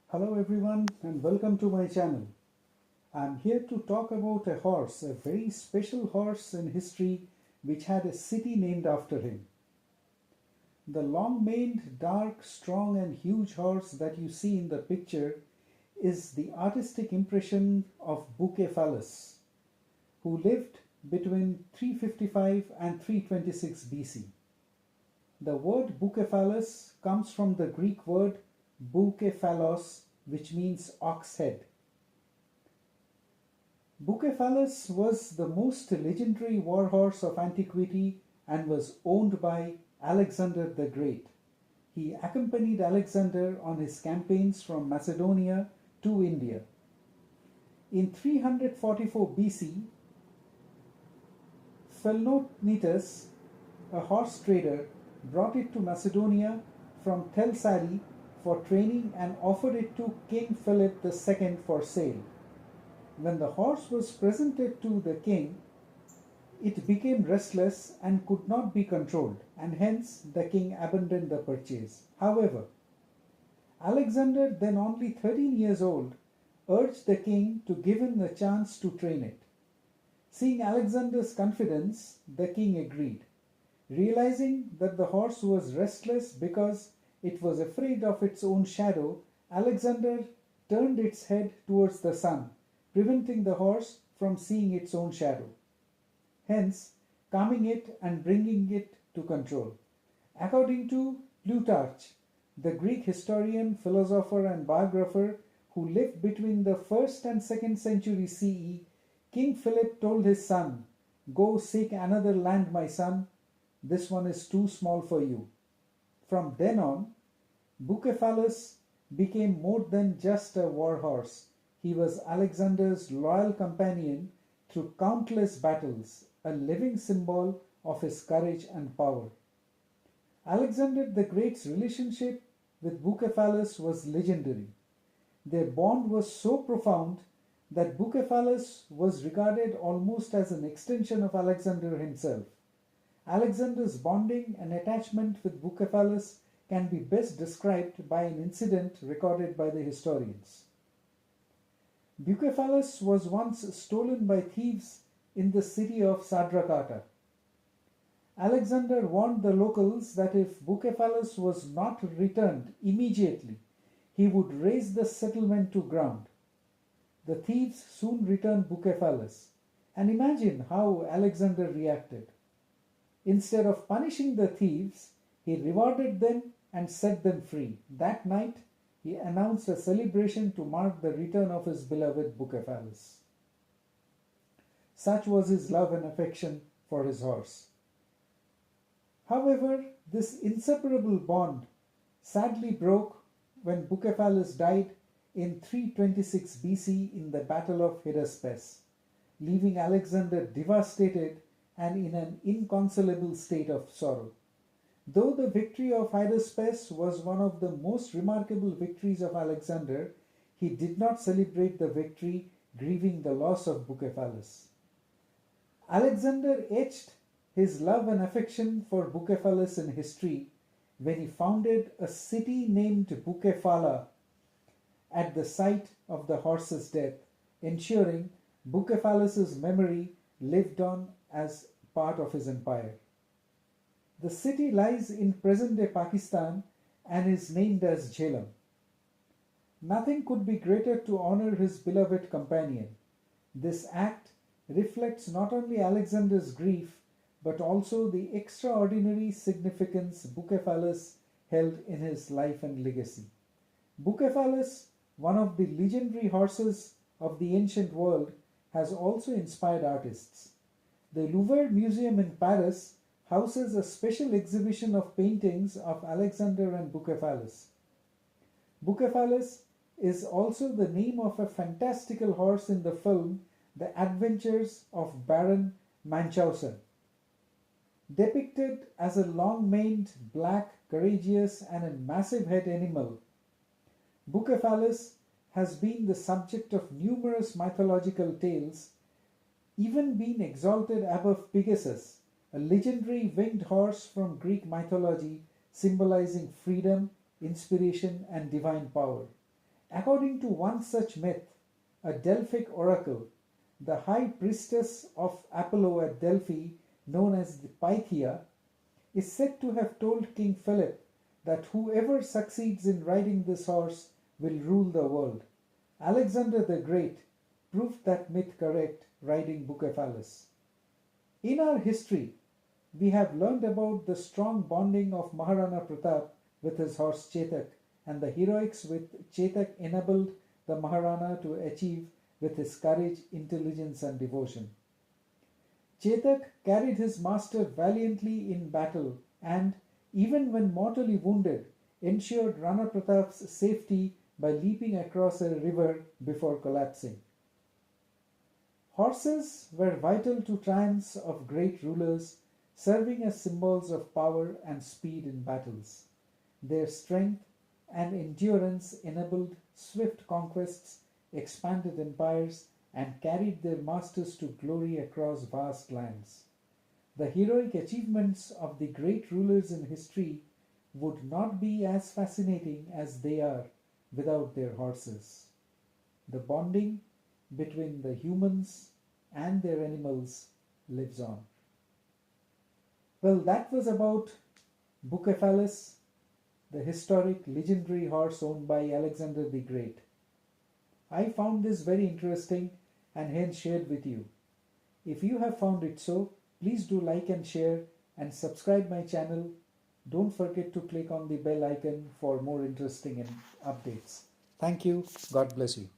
Hello everyone and welcome to my channel. I'm here to talk about a horse, a very special horse in history which had a city named after him. The long-maned, dark, strong and huge horse that you see in the picture is the artistic impression of Bucephalus, who lived between 355 and 326 BC. The word Bucephalus comes from the Greek word Bucephalos, which means ox head. Bucephalus was the most legendary war horse of antiquity and was owned by Alexander the Great. He accompanied Alexander on his campaigns from Macedonia to India. In 344 BC, Phelnonetus, a horse trader, brought it to Macedonia from Thessaloniki for training and offered it to King Philip II for sale. When the horse was presented to the king, it became restless and could not be controlled, and hence the king abandoned the purchase. However, Alexander, then only 13 years old, urged the king to give him the chance to train it. Seeing Alexander's confidence, the king agreed. Realizing that the horse was restless because it was afraid of its own shadow, Alexander turned its head towards the sun, preventing the horse from seeing its own shadow, hence calming it and bringing it to control. According to Plutarch, the Greek historian, philosopher and biographer who lived between the 1st and 2nd century CE, King Philip told his son, "Go seek another land, my son. This one is too small for you." From then on, Bucephalus became more than just a war horse. He was Alexander's loyal companion through countless battles, a living symbol of his courage and power. Alexander the Great's relationship with Bucephalus was legendary. Their bond was so profound that Bucephalus was regarded almost as an extension of Alexander himself. Alexander's bonding and attachment with Bucephalus can be best described by an incident recorded by the historians. Bucephalus was once stolen by thieves in the city of Sadracata. Alexander warned the locals that if Bucephalus was not returned immediately, he would raze the settlement to ground. The thieves soon returned Bucephalus, and imagine how Alexander reacted. Instead of punishing the thieves, he rewarded them and set them free. That night, he announced a celebration to mark the return of his beloved Bucephalus. Such was his love and affection for his horse. However, this inseparable bond sadly broke when Bucephalus died in 326 BC in the Battle of Hydaspes, leaving Alexander devastated and in an inconsolable state of sorrow. Though the victory of Hydaspes was one of the most remarkable victories of Alexander, he did not celebrate the victory, grieving the loss of Bucephalus. Alexander etched his love and affection for Bucephalus in history when he founded a city named Bucephala at the site of the horse's death, ensuring Bucephalus's memory lived on as part of his empire. The city lies in present-day Pakistan and is named as Jhelum. Nothing could be greater to honor his beloved companion. This act reflects not only Alexander's grief but also the extraordinary significance Bucephalus held in his life and legacy. Bucephalus, one of the legendary horses of the ancient world, has also inspired artists. The Louvre Museum in Paris houses a special exhibition of paintings of Alexander and Bucephalus. Bucephalus is also the name of a fantastical horse in the film The Adventures of Baron Munchausen. Depicted as a long-maned, black, courageous and a massive head animal, Bucephalus has been the subject of numerous mythological tales, even being exalted above Pegasus, a legendary winged horse from Greek mythology symbolizing freedom, inspiration, and divine power. According to one such myth, a Delphic oracle, the high priestess of Apollo at Delphi, known as the Pythia, is said to have told King Philip that whoever succeeds in riding this horse will rule the world. Alexander the Great proved that myth correct riding Bucephalus. In our history, we have learned about the strong bonding of Maharana Pratap with his horse Chetak and the heroics which Chetak enabled the Maharana to achieve with his courage, intelligence, and devotion. Chetak carried his master valiantly in battle and, even when mortally wounded, ensured Rana Pratap's safety by leaping across a river before collapsing. Horses were vital to triumphs of great rulers, serving as symbols of power and speed in battles. Their strength and endurance enabled swift conquests, expanded empires, and carried their masters to glory across vast lands. The heroic achievements of the great rulers in history would not be as fascinating as they are without their horses. The bonding between the humans and their animals lives on. Well, that was about Bucephalus, the historic legendary horse owned by Alexander the Great. I found this very interesting and hence shared with you. If you have found it so, please do like and share and subscribe my channel. Don't forget to click on the bell icon for more interesting updates. Thank you. God bless you.